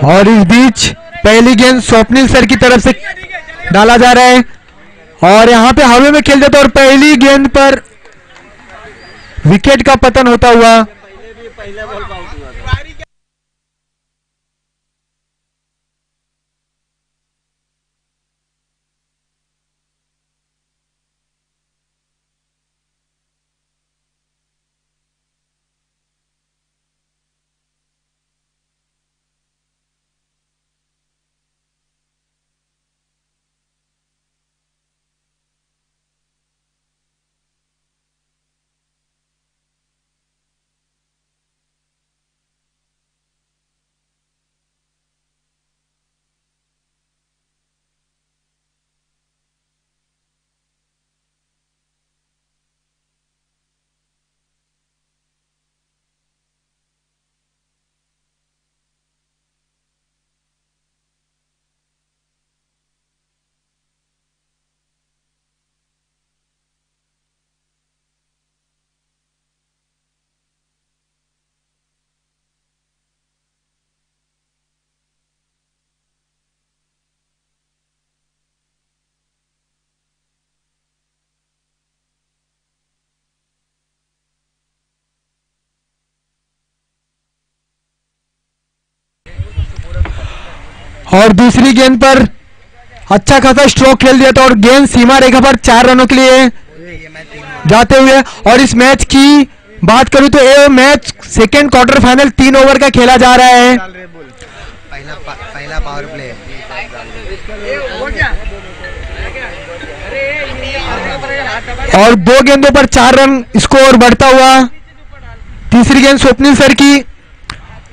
और इस बीच पहली गेंद स्वप्निल सर की तरफ से डाला जा रहा है और यहाँ पे हवा में खेल देता और पहली गेंद पर विकेट का पतन होता हुआ। और दूसरी गेंद पर अच्छा खासा स्ट्रोक खेल दिया था और गेंद सीमा रेखा पर 4 रनों के लिए जाते हुए। और इस मैच की बात करूं तो ये match second quarter final 3 over का खेला जा रहा है। पहला पावर प्ले और 2 गेंदों पर 4 रन स्कोर बढ़ता हुआ। तीसरी गेंद स्वप्निल सर की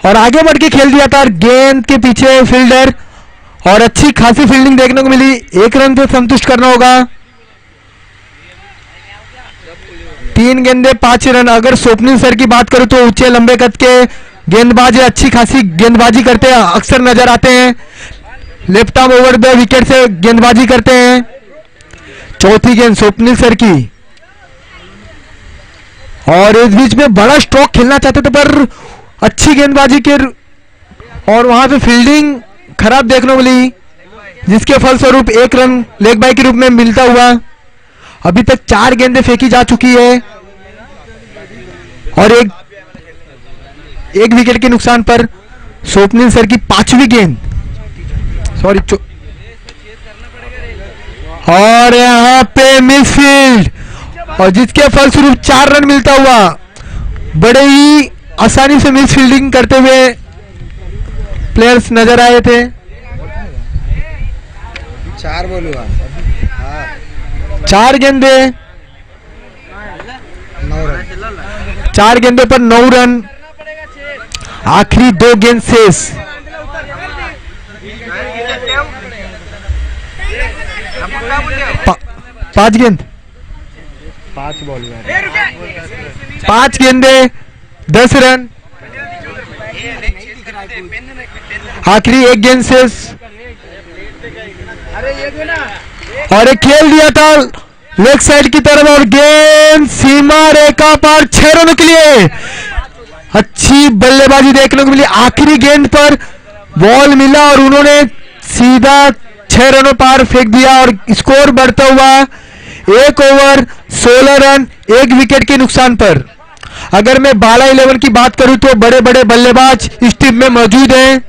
और आगे बढ़ के खेल दिया था गेंद के पीछे फील्डर और अच्छी खासी फील्डिंग देखने को मिली। 1 रन से संतुष्ट करना होगा। 3 गेंदे 5 रन। अगर स्वप्निल सर की बात करूं तो ऊंचे लंबे कद के गेंदबाज अच्छी खासी गेंदबाजी करते हैं, अक्सर नजर आते हैं। Left arm over the wicket से गेंदबाजी करते हैं। चौथी गेंद स्वप्निल सर की और इस बीच में बड़ा स्ट्रोक खेलना चाहते थे पर अच्छी गेंदबाजी के और वहां पे फील्डिंग खराब देखने को मिली, जिसके फलस्वरूप 1 रन लेग बाय के रूप में मिलता हुआ। अभी तक 4 गेंदें फेंकी जा चुकी है और एक विकेट के नुकसान पर स्वप्निल सर की 5वीं गेंद सॉरी और यहाँ पे मिसफील्ड और जिसके फलस्वरूप 4 रन मिलता हुआ। बड़े ही आसानी से मिस फील्डिंग करते हुए प्लेयर्स नजर आए थे। 4 बॉल हुआ। 4 गेंदे 9 रन। 4 गेंदों पर 9 रन। आखिरी 2 गेंद शेष। 5 गेंद 5 बॉल 5 गेंदे 10 रन। आखिरी 1 गेंद शेष और एक खेल दिया था लेग साइड की तरफ और गेंद सीमा रेखा पर 6 रनों के लिए। अच्छी बल्लेबाजी देखने को मिली। आखिरी गेंद पर बॉल मिला और उन्होंने सीधा 6 रनों पार फेंक दिया और स्कोर बढ़ता हुआ 1 ओवर 16 रन 1 विकेट के नुकसान पर। अगर मैं बाला 11 की बात करूं तो बड़े बड़े बल्लेबाज इस टीम में मौजूद हैं,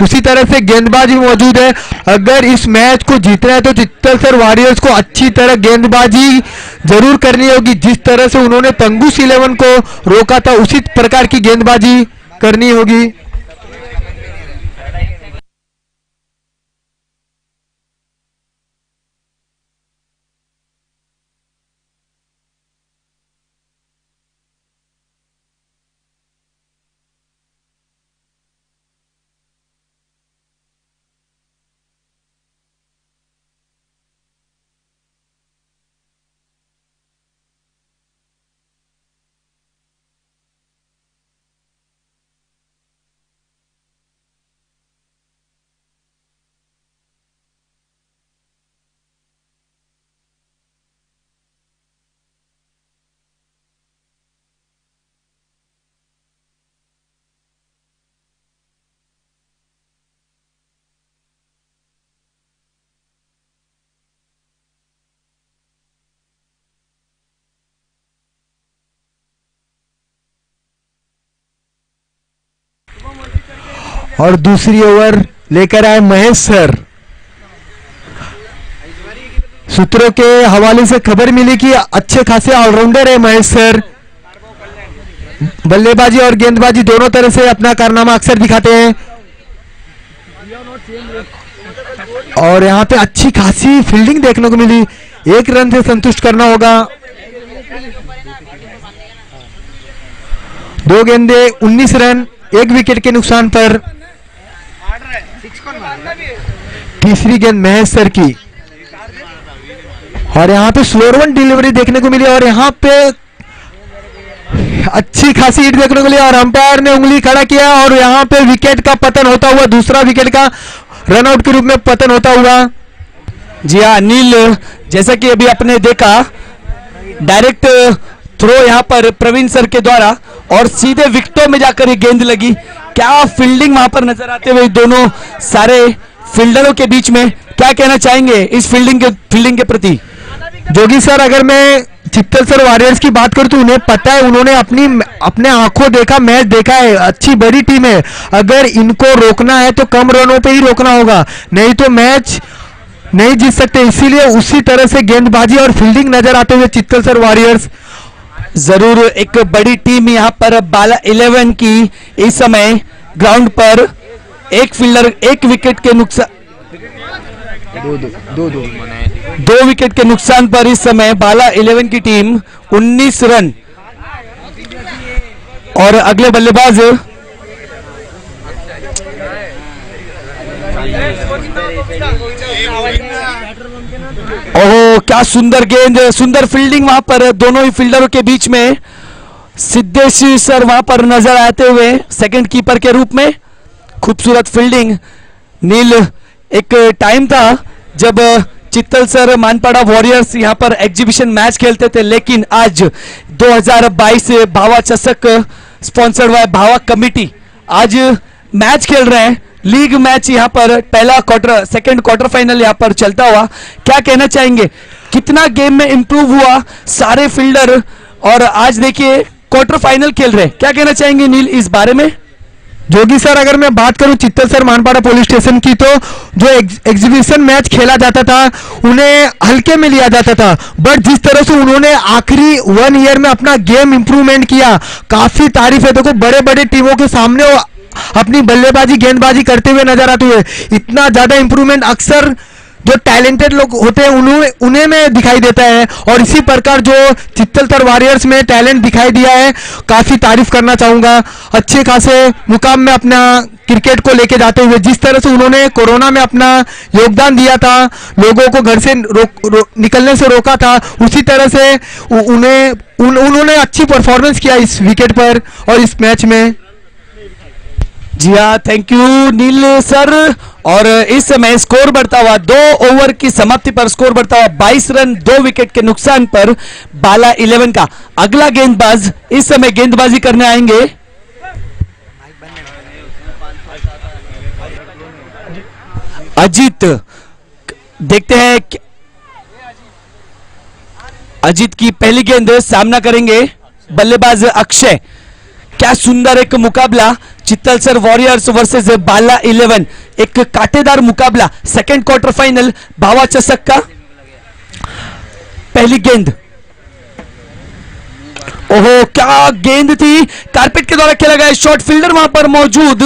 उसी तरह से गेंदबाज भी मौजूद है। अगर इस मैच को जीतना है तो चित्तल सर वॉरियर्स को अच्छी तरह गेंदबाजी जरूर करनी होगी। जिस तरह से उन्होंने तंगुस 11 को रोका था उसी प्रकार की गेंदबाजी करनी होगी। और दूसरी ओवर लेकर आए महेश सर। सूत्रों के हवाले से खबर मिली कि अच्छे खासे ऑलराउंडर है महेश सर। बल्लेबाजी और गेंदबाजी दोनों तरह से अपना कारनामा अक्सर दिखाते हैं और यहाँ पे अच्छी खासी फील्डिंग देखने को मिली। एक रन से संतुष्ट करना होगा। 2 गेंदे 19 रन, 1 विकेट के नुकसान पर। तीसरी गेंद महेश सर की और यहाँ पे स्लोअर वन डिलीवरी देखने को मिली और यहाँ पे अच्छी खासी हिट देखने को मिली और अंपायर ने उंगली खड़ा किया और यहाँ पे विकेट का पतन होता हुआ, दूसरा विकेट का रनआउट के रूप में पतन होता हुआ। जी हाँ नील, जैसा कि अभी आपने देखा डायरेक्ट थ्रो यहाँ पर प्रवीण सर के द्वारा और सीधे विकेटों में जाकर ये गेंद लगी। क्या फील्डिंग वहां पर नजर आते हुए दोनों सारे फील्डरों के बीच में, क्या कहना चाहेंगे इस फील्डिंग के प्रति? जोगी सर, अगर मैं चित्तल सर वॉरियर्स की बात करूं तो उन्हें पता है, उन्होंने अपने आंखों देखा, मैच देखा है। अच्छी बड़ी टीम है, अगर इनको रोकना है तो कम रनों पे ही रोकना होगा, नहीं तो मैच नहीं जीत सकते। इसीलिए उसी तरह से गेंदबाजी और फील्डिंग नजर आते हुए चित्तल सर वॉरियर्स। जरूर एक बड़ी टीम यहाँ पर बाला 11 की इस समय ग्राउंड पर एक फील्डर, 1 विकेट के नुकसान, 2 विकेट के नुकसान पर इस समय बाला 11 की टीम 19 रन और अगले बल्लेबाज ओह क्या सुंदर गेंद, सुंदर फील्डिंग वहां पर दोनों ही फील्डरों के बीच में। सिद्धेश सर वहां पर नजर आते हुए सेकंड कीपर के रूप में, खूबसूरत फील्डिंग। नील, एक टाइम था जब चित्तल सर मानपाड़ा वॉरियर्स यहां पर एग्जीबिशन मैच खेलते थे, लेकिन आज 2022 भावा चषक स्पॉन्सर्ड बाय भावा कमिटी आज मैच खेल रहे हैं। लीग मैच यहां पर पहला क्वार्टर, सेकंड क्वार्टर फाइनल यहां पर चलता हुआ। क्या कहना चाहेंगे, कितना गेम में इंप्रूव हुआ सारे फील्डर और आज देखिए क्वार्टर फाइनल खेल रहे, क्या कहना चाहेंगे नील इस बारे में? जोगी सर, अगर मैं बात करूं चित्तल सर मानपाड़ा पुलिस स्टेशन की, तो जो एग्जीबिशन मैच खेला जाता था उन्हें हल्के में लिया जाता था, बट जिस तरह से उन्होंने आखिरी 1 ईयर में अपना गेम इंप्रूवमेंट किया, काफी तारीफ है। देखो बड़े बड़े टीमों के सामने वो अपनी बल्लेबाजी गेंदबाजी करते हुए नजर आते हुए, इतना ज्यादा इंप्रूवमेंट अक्सर जो टैलेंटेड लोग होते हैं उन्हें में दिखाई देता है और इसी प्रकार जो चित्तल सर वॉरियर्स में टैलेंट दिखाई दिया है, काफी तारीफ करना चाहूंगा। अच्छे खासे मुकाम में अपना क्रिकेट को लेके जाते हुए, जिस तरह से उन्होंने कोरोना में अपना योगदान दिया था, लोगों को घर से निकलने से रोका था, उसी तरह से उन्होंने अच्छी परफॉर्मेंस किया इस विकेट पर और इस मैच में। जी हाँ, थैंक यू नील सर। और इस समय स्कोर बढ़ता हुआ 2 ओवर की समाप्ति पर स्कोर बढ़ता हुआ 22 रन 2 विकेट के नुकसान पर बाला 11 का। अगला गेंदबाज इस समय गेंदबाजी करने आएंगे अजीत। देखते हैं अजीत की पहली गेंद सामना करेंगे बल्लेबाज अक्षय। क्या सुंदर एक मुकाबला, चित्तल सर वॉरियर्स वर्सेस बाला 11, एक कांटेदार मुकाबला, सेकंड क्वार्टर फाइनल भावा चषक का। पहली गेंद, ओहो क्या गेंद थी, कारपेट के द्वारा खेला गया शॉट, फील्डर वहां पर मौजूद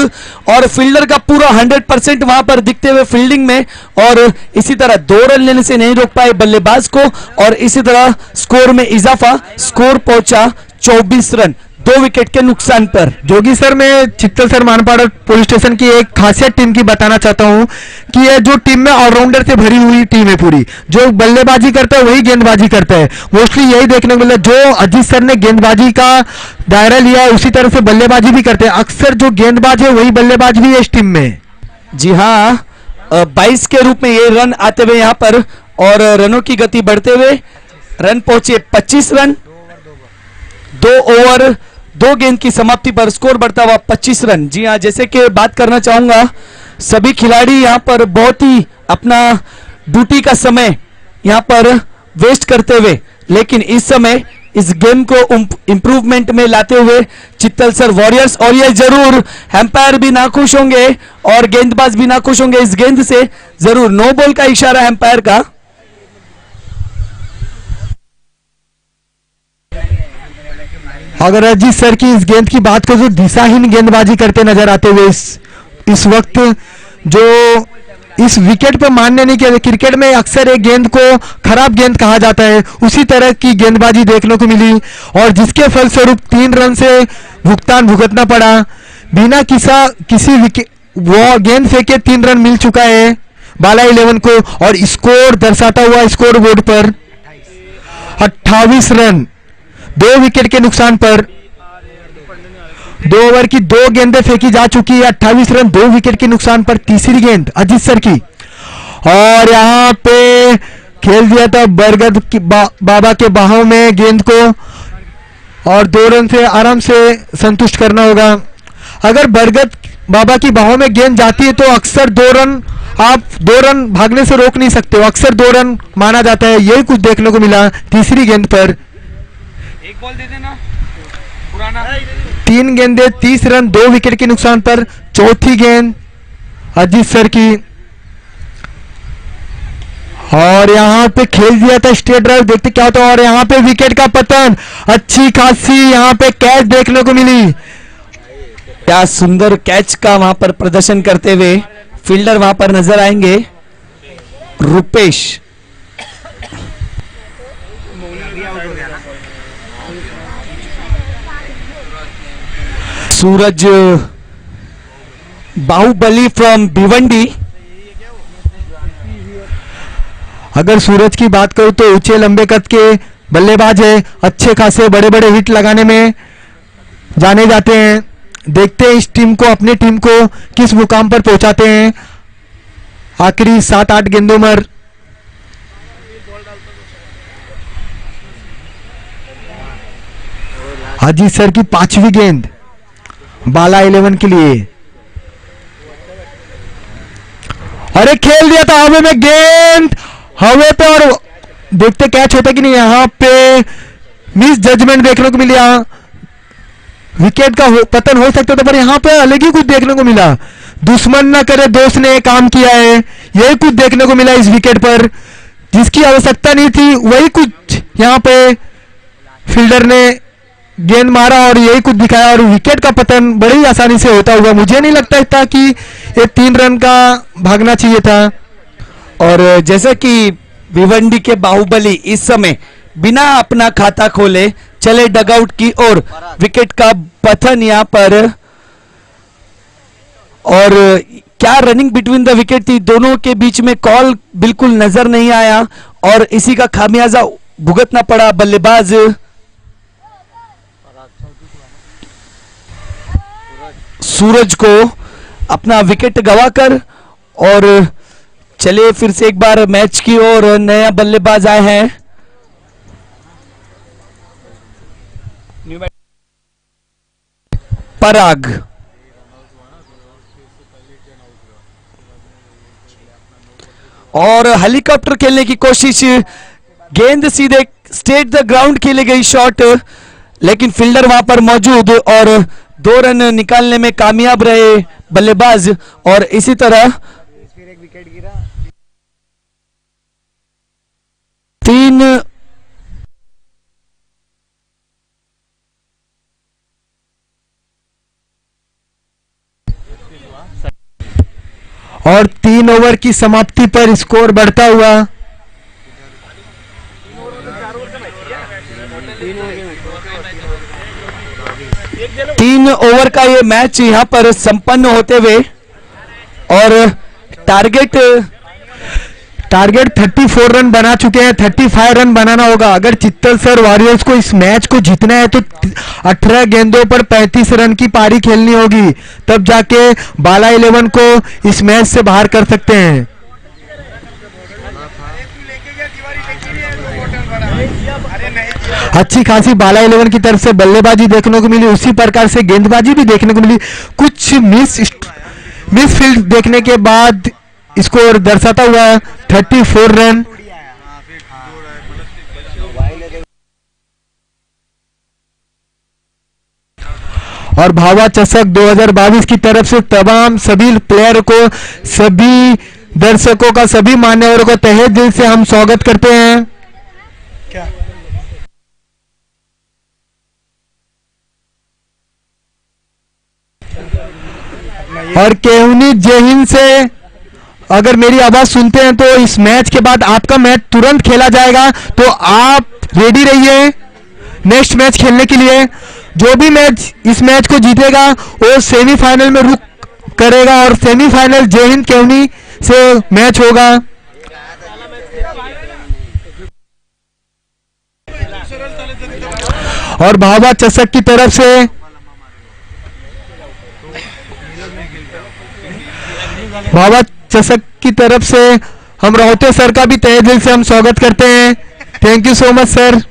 और फील्डर का पूरा 100% वहां पर दिखते हुए फील्डिंग में, और इसी तरह 2 रन लेने से नहीं रोक पाए बल्लेबाज को और इसी तरह स्कोर में इजाफा, स्कोर पहुंचा 24 रन 2 विकेट के नुकसान पर। जोगी सर, मैं चित्तल सर मानपाड़ा पुलिस स्टेशन की एक खासियत टीम की बताना चाहता हूं कि ये जो टीम में ऑलराउंडर से भरी हुई टीम है पूरी, जो बल्लेबाजी करता है वही गेंदबाजी करता है। मोस्टली यही देखने को मिला, जो अजीत सर ने गेंदबाजी का दायरा लिया है उसी तरह से बल्लेबाजी भी करते हैं। अक्सर जो गेंदबाज है वही बल्लेबाज भी है इस टीम में। जी हाँ, 22 के रूप में ये रन आते हुए यहाँ पर और रनों की गति बढ़ते हुए रन पहुंचे 25 रन, 2 ओवर 2 गेंद की समाप्ति पर स्कोर बढ़ता हुआ 25 रन। जी हाँ, जैसे कि बात करना चाहूंगा, सभी खिलाड़ी यहाँ पर बहुत ही अपना ड्यूटी का समय यहाँ पर वेस्ट करते हुए, लेकिन इस समय इस गेम को इंप्रूवमेंट में लाते हुए चित्तल सर वॉरियर्स। और ये जरूर एम्पायर भी नाखुश होंगे और गेंदबाज भी नाखुश होंगे इस गेंद से। जरूर नो बॉल का इशारा एम्पायर का। अगर अजीत सर की इस गेंद की बात करें तो दिशाहीन गेंदबाजी करते नजर आते हुए इस वक्त जो इस विकेट पर मानने नहीं किया। क्रिकेट में अक्सर एक गेंद को खराब गेंद कहा जाता है, उसी तरह की गेंदबाजी देखने को मिली और जिसके फलस्वरूप 3 रन से भुगतान भुगतना पड़ा। बिना किसी विकेट वो गेंद फेंके 3 रन मिल चुका है बाला 11 को और स्कोर दर्शाता हुआ स्कोर बोर्ड पर 28 रन 2 विकेट के नुकसान पर। 2 ओवर की 2 गेंदें फेंकी जा चुकी है। 28 रन 2 विकेट के नुकसान पर। तीसरी गेंद अजीत सर की और यहां पे खेल दिया था बरगद की बाबा के बाहों में गेंद को और 2 रन से आराम से संतुष्ट करना होगा। अगर बरगद बाबा की बाहों में गेंद जाती है तो अक्सर 2 रन आप 2 रन भागने से रोक नहीं सकते हो, अक्सर 2 रन माना जाता है। यही कुछ देखने को मिला तीसरी गेंद पर। एक बॉल दे देना पुराना। 3 गेंदे 30 रन 2 विकेट के नुकसान पर। चौथी गेंद अजीत सर की और यहां पे खेल दिया था स्ट्रेट ड्राइव, देखते क्या होता है। और यहां पे विकेट का पतन, अच्छी खासी यहां पे कैच देखने को मिली। क्या सुंदर कैच का वहां पर प्रदर्शन करते हुए फील्डर वहां पर नजर आएंगे रुपेश। सूरज बाहुबली फ्रॉम भिवंडी। अगर सूरज की बात करूं तो ऊंचे लंबे कद के बल्लेबाज है, अच्छे खासे बड़े बड़े हिट लगाने में जाने जाते हैं। देखते हैं इस टीम को, अपनी टीम को किस मुकाम पर पहुंचाते हैं आखिरी 7-8 गेंदों में। अजीत सर की 5वीं गेंद बाला 11 के लिए। अरे खेल दिया था हवा में गेंद, हवा पे और देखते कैच होता कि नहीं। यहां पे मिस जजमेंट देखने को मिला, विकेट का पतन हो सकता था पर यहां पे अलग ही कुछ देखने को मिला। दुश्मन ना करे दोस्त ने काम किया है, यही कुछ देखने को मिला इस विकेट पर। जिसकी आवश्यकता नहीं थी वही कुछ यहां पे फील्डर ने गेंद मारा और यही कुछ दिखाया और विकेट का पतन बड़ी आसानी से होता हुआ। मुझे नहीं लगता था कि ये 3 रन का भागना चाहिए था। और जैसा कि भिवंडी के बाहुबली इस समय बिना अपना खाता खोले चले डगआउट की ओर, विकेट का पतन यहां पर। और क्या रनिंग बिटवीन द विकेट थी, दोनों के बीच में कॉल बिल्कुल नजर नहीं आया और इसी का खामियाजा भुगतना पड़ा बल्लेबाज सूरज को अपना विकेट गवाकर। और चलिए फिर से एक बार मैच की ओर, नया बल्लेबाज आए हैं पराग। और हेलीकॉप्टर खेलने की कोशिश, गेंद सीधे स्ट्रेट द ग्राउंड खेली गई शॉट, लेकिन फील्डर वहां पर मौजूद और 2 रन निकालने में कामयाब रहे बल्लेबाज। और इसी तरह फिर एक विकेट गिरा। 3 और 3 ओवर की समाप्ति पर स्कोर बढ़ता हुआ 3 ओवर का ये मैच यहां पर संपन्न होते हुए और टारगेट 34 रन बना चुके हैं। 35 रन बनाना होगा अगर चित्तल सर वॉरियर्स को इस मैच को जीतना है तो 18 गेंदों पर 35 रन की पारी खेलनी होगी, तब जाके बाला 11 को इस मैच से बाहर कर सकते हैं। अच्छी खासी बाला 11 की तरफ से बल्लेबाजी देखने को मिली, उसी प्रकार से गेंदबाजी भी देखने को मिली। कुछ मिस फील्ड देखने के बाद स्कोर दर्शाता हुआ 34 रन। और भावा चषक 2022 की तरफ से तमाम सभी प्लेयर को, सभी दर्शकों का, सभी मान्यवरों का तहे दिल से हम स्वागत करते हैं। और केहुनी जय हिंद से अगर मेरी आवाज सुनते हैं तो इस मैच के बाद आपका मैच तुरंत खेला जाएगा, तो आप रेडी रहिए नेक्स्ट मैच खेलने के लिए। जो भी मैच इस मैच को जीतेगा वो सेमीफाइनल में रुक करेगा और सेमीफाइनल जय हिंद केहुनी से मैच होगा। और भावा चषक की तरफ से भावा चषक की तरफ से हम राउते सर का भी तहे दिल से हम स्वागत करते हैं। Thank you so much sir.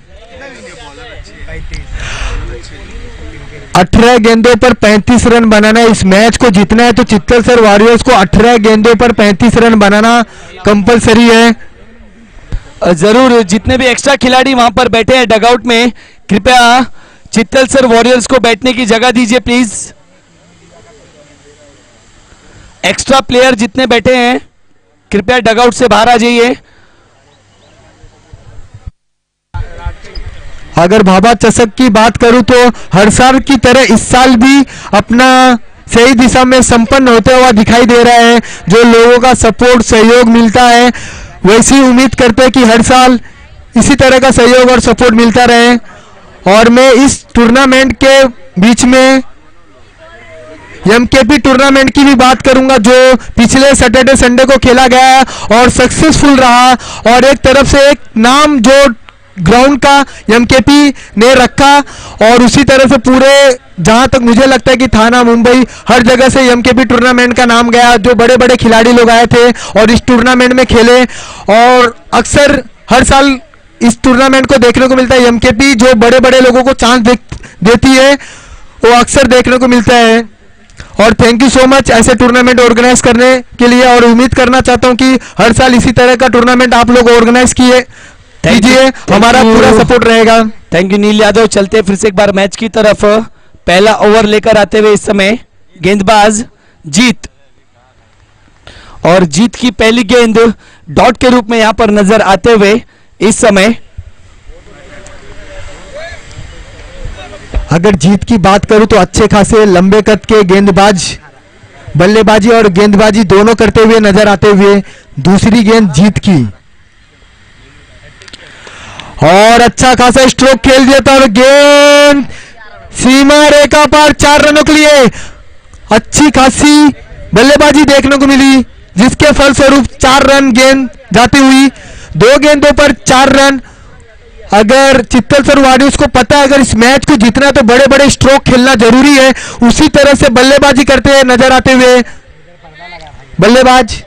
18 गेंदों पर 35 रन बनाना, इस मैच को जीतना है तो चित्तल सर वॉरियर्स को 18 गेंदों पर 35 रन बनाना कंपलसरी है। जरूर जितने भी एक्स्ट्रा खिलाड़ी वहां पर बैठे हैं डगआउट में, कृपया चित्तल सर वॉरियर्स को बैठने की जगह दीजिए प्लीज। एक्स्ट्रा प्लेयर जितने बैठे हैं कृपया डगआउट से बाहर आ जाइए। अगर भाभा चषक की बात करूं तो हर साल की तरह इस साल भी अपना सही दिशा में संपन्न होते हुआ दिखाई दे रहा है। जो लोगों का सपोर्ट सहयोग मिलता है, वैसी उम्मीद करते हैं कि हर साल इसी तरह का सहयोग और सपोर्ट मिलता रहे। और मैं इस टूर्नामेंट के बीच में एमकेपी टूर्नामेंट की भी बात करूंगा, जो पिछले सैटरडे संडे को खेला गया और सक्सेसफुल रहा। और एक तरफ से एक नाम जो ग्राउंड का एमकेपी ने रखा, और उसी तरह से पूरे, जहां तक मुझे लगता है कि थाना मुंबई हर जगह से एमकेपी टूर्नामेंट का नाम गया। जो बड़े बड़े खिलाड़ी लोग आए थे और इस टूर्नामेंट में खेले, और अक्सर हर साल इस टूर्नामेंट को देखने को मिलता है। एमकेपी जो बड़े बड़े लोगों को चांस देती है वो अक्सर देखने को मिलता है। और थैंक यू सो मच ऐसे टूर्नामेंट ऑर्गेनाइज करने के लिए, और उम्मीद करना चाहता हूं कि हर साल इसी तरह का टूर्नामेंट आप लोग ऑर्गेनाइज कीजिए, हमारा पूरा सपोर्ट रहेगा। थैंक यू नील यादव। चलते फिर से एक बार मैच की तरफ। पहला ओवर लेकर आते हुए इस समय गेंदबाज जीत, और जीत की पहली गेंद डॉट के रूप में यहां पर नजर आते हुए इस समय। अगर जीत की बात करूं तो अच्छे खासे लंबे कद के गेंदबाज बल्लेबाजी और गेंदबाजी दोनों करते हुए नजर आते हुए दूसरी गेंद जीत की, और अच्छा खासा स्ट्रोक खेल दिया था और गेंद सीमा रेखा पार 4 रनों के लिए अच्छी खासी बल्लेबाजी देखने को मिली, जिसके फलस्वरूप 4 रन गेंद जाती हुई। 2 गेंदों पर 4 रन। अगर चित्तल सर वारियर्स को पता है अगर इस मैच को जीतना है तो बड़े बड़े स्ट्रोक खेलना जरूरी है, उसी तरह से बल्लेबाजी करते हुए नजर आते हुए बल्लेबाज।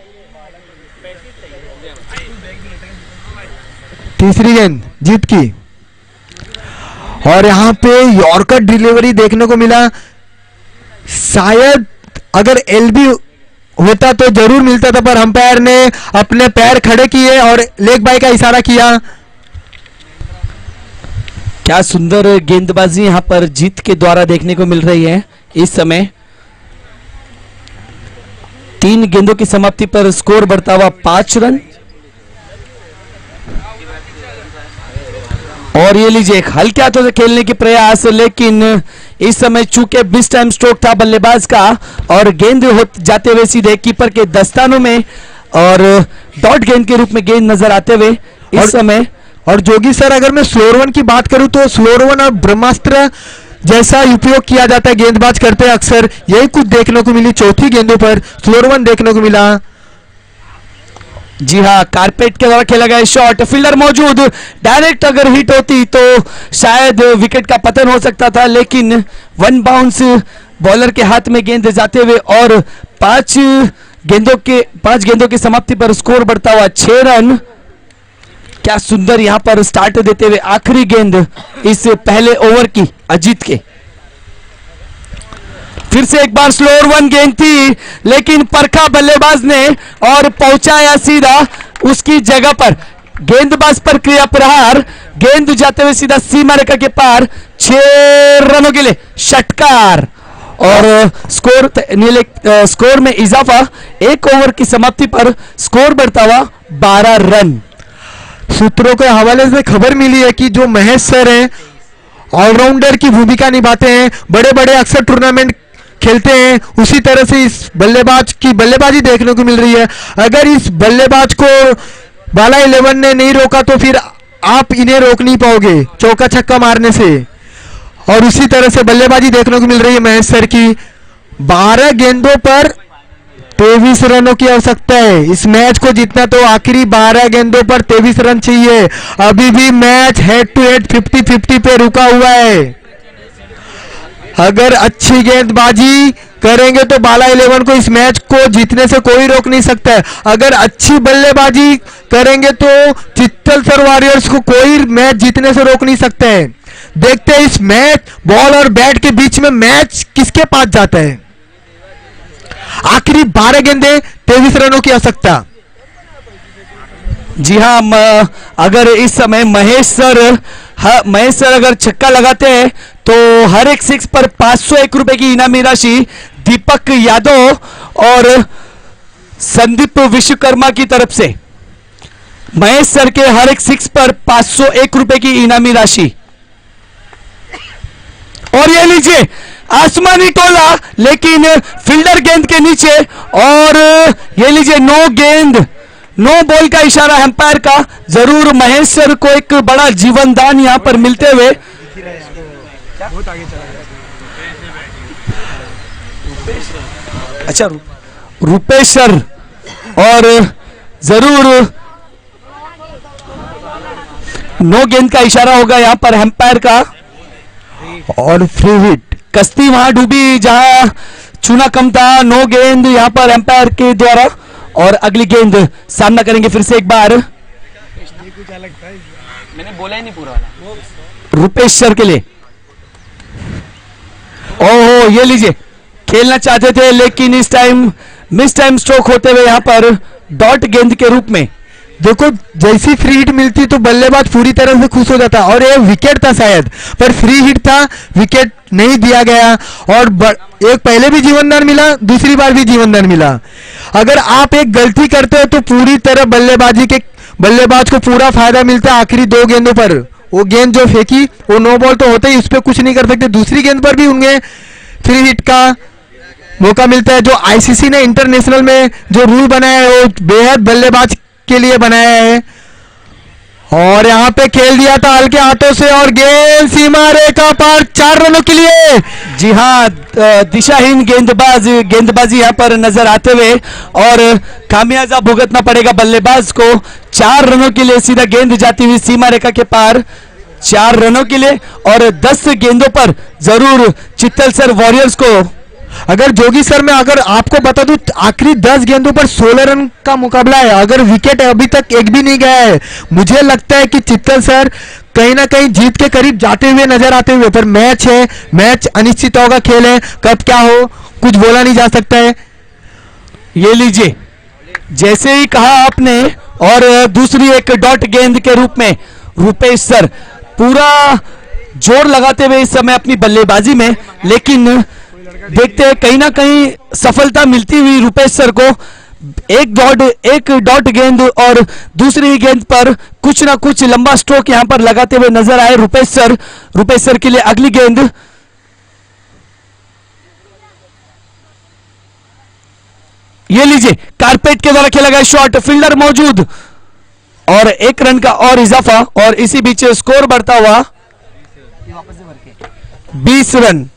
तीसरी गेंद जीत की, और यहां पे यॉर्कर डिलीवरी देखने को मिला। शायद अगर एलबी होता तो जरूर मिलता था, पर अंपायर ने अपने पैर खड़े किए और लेग बाय का इशारा किया। क्या सुंदर गेंदबाजी यहां पर जीत के द्वारा देखने को मिल रही है इस समय। 3 गेंदों की समाप्ति पर स्कोर बढ़ता हुआ 5 रन। और ये लीजिए एक हल्के हाथों से खेलने की प्रयास, लेकिन इस समय चूंकि बिस टाइम स्ट्रोक था बल्लेबाज का और गेंद जाते हुए सीधे कीपर के दस्तानों में, और डॉट गेंद के रूप में गेंद नजर आते हुए इस समय। और जोगी सर अगर मैं स्लोअर वन की बात करूं तो स्लोअर वन और ब्रह्मास्त्र जैसा उपयोग किया जाता है गेंदबाज करते हैं अक्सर, यही कुछ देखने को मिली। चौथी गेंदों पर स्लोअर वन देखने को मिला। जी हाँ, कारपेट के द्वारा खेला गया शॉट, फील्डर मौजूद, डायरेक्ट अगर हिट होती तो शायद विकेट का पतन हो सकता था, लेकिन 1 बाउंस बॉलर के हाथ में गेंद जाते हुए और 5 गेंदों की समाप्ति पर स्कोर बढ़ता हुआ 6 रन। क्या सुंदर यहां पर स्टार्ट देते हुए आखिरी गेंद इस पहले ओवर की अजीत के। फिर से एक बार स्लोअर वन गेंद थी, लेकिन परखा बल्लेबाज ने और पहुंचाया सीधा उसकी जगह पर। गेंदबाज पर क्रिया प्रहार, गेंद जाते हुए सीधा सीमा रेखा के पार, 6 रनों के लिए षटकार। और स्कोर में इजाफा, एक ओवर की समाप्ति पर स्कोर बढ़ता हुआ 12 रन। सूत्रों के हवाले से खबर मिली है कि जो महेश सर हैं ऑलराउंडर की भूमिका निभाते हैं, बड़े बड़े अक्सर टूर्नामेंट खेलते हैं, उसी तरह से इस बल्लेबाज की बल्लेबाजी देखने को मिल रही है। अगर इस बल्लेबाज को बाला 11 ने नहीं रोका तो फिर आप इन्हें रोक नहीं पाओगे चौका छक्का मारने से। और उसी तरह से बल्लेबाजी देखने को मिल रही है महेश सर की। 12 गेंदों पर 23 रनों की आवश्यकता है इस मैच को जीतना, तो आखिरी 12 गेंदों पर 23 रन चाहिए। अभी भी मैच हेड टू हेड 50-50 पे रुका हुआ है। अगर अच्छी गेंदबाजी करेंगे तो बाला 11 को इस मैच को जीतने से कोई रोक नहीं सकता है। अगर अच्छी बल्लेबाजी करेंगे तो चित्तलसर वॉरियर्स को कोई मैच जीतने से रोक नहीं सकते हैं। देखते हैं इस मैच बॉल और बैट के बीच में मैच किसके पास जाता है। आखिरी 12 गेंदे 23 रनों की आवश्यकता। जी हाँ, अगर इस समय महेश सर अगर छक्का लगाते हैं तो हर एक 6 पर 501 रुपए की इनामी राशि दीपक यादव और संदीप विश्वकर्मा की तरफ से। महेश सर के हर एक 6 पर 501 रुपए की इनामी राशि। और ये लीजिए आसमानी टोला, लेकिन फील्डर गेंद के नीचे, और ये लीजिए नो बॉल का इशारा एम्पायर का। जरूर महेश सर को एक बड़ा जीवन दान यहां पर मिलते हुए। अच्छा, रुपेश सर, और जरूर नो गेंद का इशारा होगा यहां पर एम्पायर का। और फ्री हिट, कश्ती वहां डूबी जहां चूना कम था। नो गेंद यहां पर एम्पायर के द्वारा, और अगली गेंद सामना करेंगे फिर से एक बार मैंने बोला ही नहीं पूरा वाला। रुपेश सर के लिए। ओहो, ये लीजिए, खेलना चाहते थे लेकिन इस टाइम मिस टाइम स्ट्रोक होते हुए यहां पर डॉट गेंद के रूप में। देखो जैसी फ्री हिट मिलती तो बल्लेबाज पूरी तरह से खुश हो जाता, और ये विकेट था शायद, पर फ्री हिट था, विकेट नहीं दिया गया। और एक पहले भी जीवनदान मिला, दूसरी बार भी जीवनदान मिला। अगर आप एक गलती करते हो तो पूरी तरह बल्लेबाज को पूरा फायदा मिलता है। आखिरी 2 गेंदों पर वो गेंद जो फेंकी वो नो बॉल तो होते ही, उस पर कुछ नहीं कर सकते। दूसरी गेंद पर भी उन्हें फ्री हिट का मौका मिलता है। जो आईसीसी ने इंटरनेशनल में जो रूल बनाया है वो बेहद बल्लेबाज के लिए बनाया है। और यहाँ पे खेल दिया था हल्के हाथों से, और गेंद सीमा रेखा पार 4 रनों के लिए। जी हाँ, दिशाहीन गेंदबाजी यहाँ पर नजर आते हुए, और खामियाजा भुगतना पड़ेगा बल्लेबाज को। 4 रनों के लिए सीधा गेंद जाती हुई सीमा रेखा के पार 4 रनों के लिए। और 10 गेंदों पर जरूर चित्तलसर वॉरियर्स को, अगर जोगी सर मैं अगर आपको बता दूं आखिरी 10 गेंदों पर 16 रन का मुकाबला है। अगर विकेट अभी तक एक भी नहीं गया है, मुझे लगता है कि चित्तल सर कहीं ना कहीं जीत के करीब जाते हुए नजर आते हुए। पर मैच है, मैच अनिश्चितता का खेल है, कब क्या हो कुछ बोला नहीं जा सकता है। ये लीजिए, जैसे ही कहा आपने, और दूसरी एक डॉट गेंद के रूप में रुपेश सर पूरा जोर लगाते हुए इस समय अपनी बल्लेबाजी में, लेकिन देखते हैं कहीं ना कहीं सफलता मिलती हुई रुपेश सर को। एक डॉट गेंद और दूसरी गेंद पर कुछ ना कुछ लंबा स्ट्रोक यहां पर लगाते हुए नजर आए रुपेश सर के लिए अगली गेंद। ये लीजिए, कारपेट के द्वारा खेला गया शॉट, फील्डर मौजूद, और 1 रन का और इजाफा, और इसी बीच स्कोर बढ़ता हुआ 20 रन।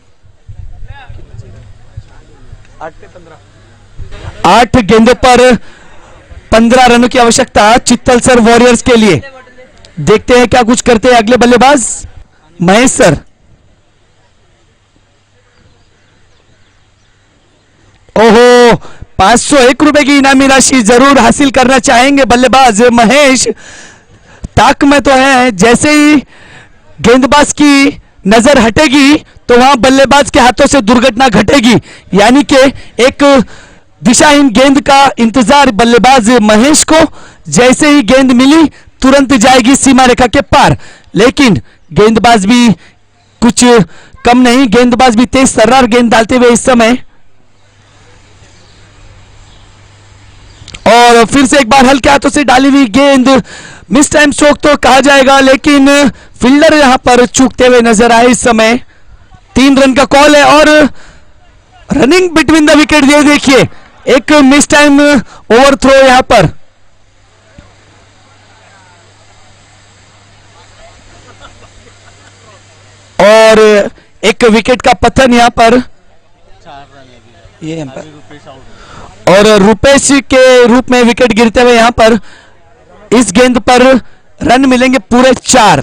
8 गेंदों पर 15 रनों की आवश्यकता चित्तलसर वॉरियर्स के लिए। देखते हैं क्या कुछ करते हैं अगले बल्लेबाज महेश सर। ओहो, 501 रुपए की इनामी राशि जरूर हासिल करना चाहेंगे बल्लेबाज महेश। ताक में तो है, जैसे ही गेंदबाज की नजर हटेगी तो वहां बल्लेबाज के हाथों से दुर्घटना घटेगी, यानी कि एक दिशाहीन गेंद का इंतजार बल्लेबाज महेश को। जैसे ही गेंद मिली तुरंत जाएगी सीमा रेखा के पार, लेकिन गेंदबाज भी कुछ कम नहीं, गेंदबाज भी तेज तर्रार गेंद डालते हुए इस समय। और फिर से एक बार हल्के हाथों से डाली हुई गेंद, मिस टाइम स्ट्रोक तो कहा जाएगा, लेकिन फील्डर यहां पर चूकते हुए नजर आए इस समय। 3 रन का कॉल है और रनिंग बिटवीन द विकेट, ये देखिए एक मिस टाइम ओवर थ्रो यहां पर। और एक विकेट का पतन यहां पर, ये एम्पायर और रुपेश के रूप में विकेट गिरते हुए यहां पर। इस गेंद पर रन मिलेंगे पूरे 4।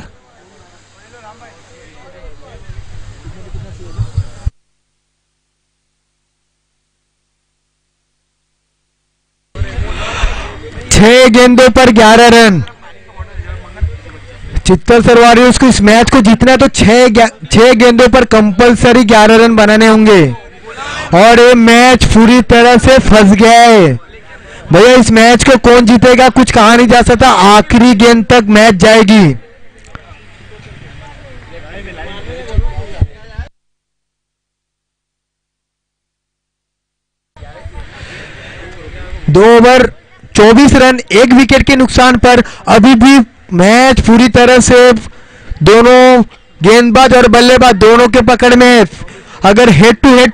छह गेंदों पर 11 रन। चित्तल सर वॉरियर्स को इस मैच को जीतना है तो 6 गेंदों पर कंपलसरी 11 रन बनाने होंगे। और ये मैच पूरी तरह से फंस गया है भैया। इस मैच को कौन जीतेगा कुछ कहा नहीं जा सकता, आखिरी गेंद तक मैच जाएगी। दो ओवर 24 रन, 1 विकेट के नुकसान पर अभी भी मैच पूरी तरह से दोनों गेंदबाज और बल्लेबाज दोनों के पकड़ में है। अगर हेड टू हेड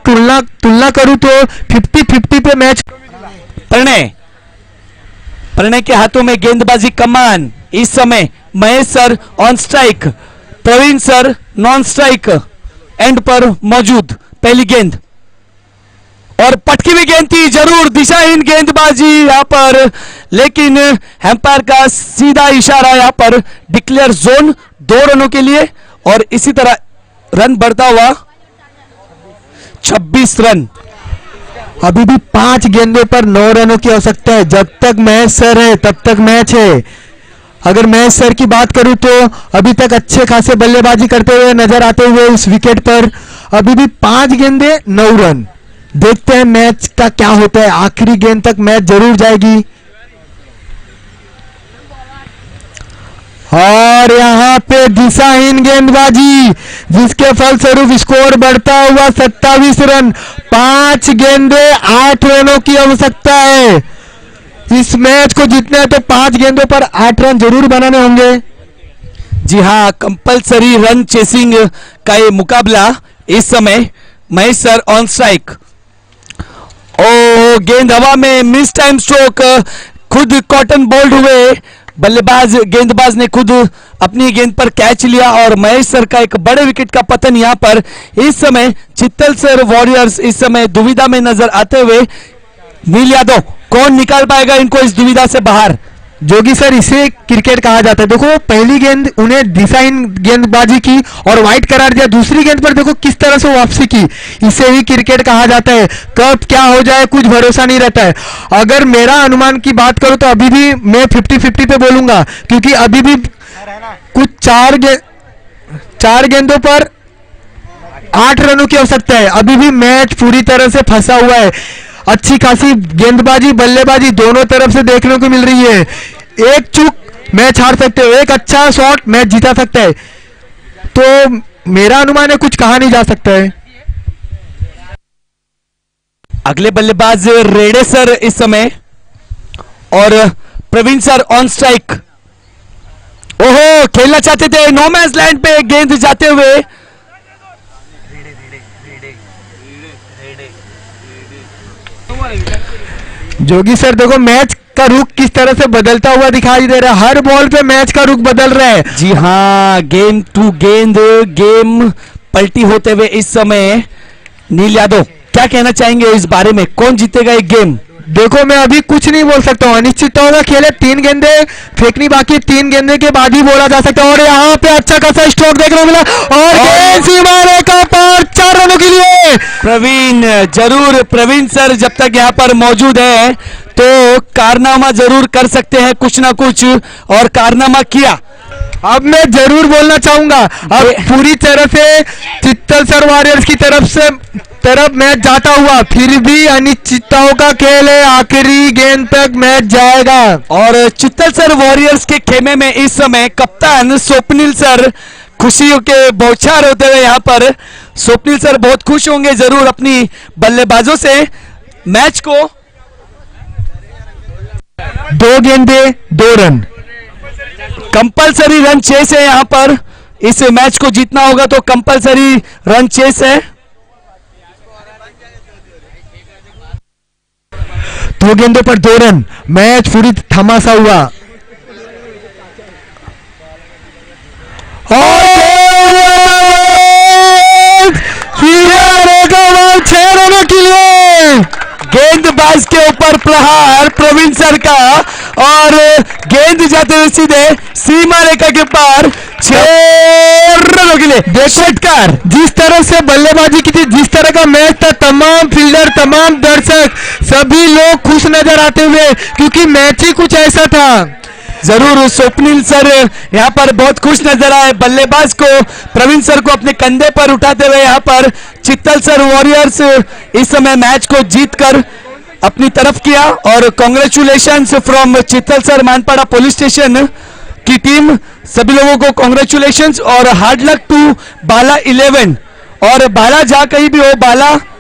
तुलना करूं तो 50-50 पे मैच। प्रणय के हाथों में गेंदबाजी कमान इस समय। Mahesh sir on strike, Praveen sir non strike end पर मौजूद। पहली गेंद और पटकी हुई गेंद थी, जरूर दिशाहीन गेंदबाजी यहां पर, लेकिन एम्पायर का सीधा इशारा यहां पर डिक्लेयर जोन 2 रनों के लिए। और इसी तरह रन बढ़ता हुआ 26 रन। अभी भी 5 गेंदों पर 9 रनों की आवश्यकता है। जब तक मैच सर है तब तक मैच है। अगर मैच सर की बात करूं तो अभी तक अच्छे खासे बल्लेबाजी करते हुए नजर आते हुए इस विकेट पर अभी भी 5 गेंदे 9 रन। देखते हैं मैच का क्या होता है, आखिरी गेंद तक मैच जरूर जाएगी। और यहाँ पे दिशाहीन गेंदबाजी जिसके फलस्वरूप स्कोर बढ़ता हुआ 27 रन। 5 गेंदे 8 रनों की आवश्यकता है। इस मैच को जीतना है तो 5 गेंदों पर 8 रन जरूर बनाने होंगे। जी हां, कंपलसरी रन चेसिंग का ये मुकाबला इस समय। Mahesh sir on strike. ओ गेंद हवा में, मिस टाइम स्ट्रोक, खुद कॉटन बोल्ड हुए बल्लेबाज गेंदबाज ने खुद अपनी गेंद पर कैच लिया और महेश सर का एक बड़े विकेट का पतन यहां पर। इस समय चित्तल सर वॉरियर्स इस समय दुविधा में नजर आते हुए। नील यादव कौन निकाल पाएगा इनको इस दुविधा से बाहर? जोगी सर इसे क्रिकेट कहा जाता है। देखो पहली गेंद उन्हें दिशाहीन गेंदबाजी की और वाइट करार दिया, दूसरी गेंद पर देखो किस तरह से वापसी की, इसे ही क्रिकेट कहा जाता है। कब क्या हो जाए कुछ भरोसा नहीं रहता है। अगर मेरा अनुमान की बात करूं तो अभी भी मैं 50-50 पे बोलूंगा, क्योंकि अभी भी कुछ 4 गेंदों पर 8 रनों की आवश्यकता है। अभी भी मैच पूरी तरह से फंसा हुआ है। अच्छी खासी गेंदबाजी बल्लेबाजी दोनों तरफ से देखने को मिल रही है। एक चूक मैच हार सकते हो, एक अच्छा शॉट मैच जीता सकता है। तो मेरा अनुमान है कुछ कहा नहीं जा सकता है। अगले बल्लेबाज रेडे सर इस समय और प्रवीण सर ऑन स्ट्राइक। ओहो, खेलना चाहते थे नो मैच लैंड पे गेंद जाते हुए। जोगी सर देखो मैच का रुख किस तरह से बदलता हुआ दिखाई दे रहा है। हर बॉल पे मैच का रुख बदल रहा है। जी हां, गेंद टू गेंद गेम पलटी होते हुए इस समय। नील यादव क्या कहना चाहेंगे इस बारे में, कौन जीतेगा एक गेम? देखो मैं अभी कुछ नहीं बोल सकता हूँ, अनिश्चितताओं का खेल है। 3 गेंदे फेंकनी बाकी, 3 गेंदे के बाद ही बोला जा सकता है। और यहाँ पे अच्छा खासा स्ट्रोक देखने को मिला और गेंद सीमा रेखा पर 4 रनों के लिए। प्रवीण, जरूर प्रवीण सर जब तक यहाँ पर मौजूद है तो कारनामा जरूर कर सकते हैं कुछ ना कुछ, और कारनामा किया। अब मैं जरूर बोलना चाहूंगा, अब पूरी तरह से चित्तल सर वॉरियर्स की तरफ मैच जाता हुआ, फिर भी अनिश्चितताओं का खेल है। आखिरी गेंद तक मैच जाएगा। और चित्तल सर वॉरियर्स के खेमे में इस समय कप्तान स्वप्निल सर खुशियों के बौछार होते हुए यहाँ पर स्वप्निल सर बहुत खुश होंगे जरूर अपनी बल्लेबाजों से। मैच को 2 गेंदे 2 रन। कंपलसरी रन चेस है यहाँ पर, इस मैच को जीतना होगा तो कंपलसरी रन चेस है। 2 गेंदों पर 2 रन, मैच पूरी थमासा हुआ। और 6 रनों के लिए गेंदबाज के ऊपर प्रहार प्रवीण सर का, और गेंद जाते हुए सीधे सीमा रेखा के पार 6 रनों के लिए। षटकार जिस तरह से बल्लेबाजी की थी, जिस तरह का मैच था, तमाम फील्डर, तमाम दर्शक, सभी लोग खुश नजर आते हुए, क्योंकि मैच ही कुछ ऐसा था। जरूर स्वप्निल सर यहाँ पर बहुत खुश नजर आए, बल्लेबाज को प्रवीण सर को अपने कंधे पर उठाते हुए यहाँ पर चित्तल सर वॉरियर्स इस समय मैच को जीतकर अपनी तरफ किया। और congratulations from Chittal sir Manpada police station की टीम, सभी लोगों को कांग्रेचुलेशंस और हार्ड लक टू बाला 11। और बाला जहां कहीं भी हो, बाला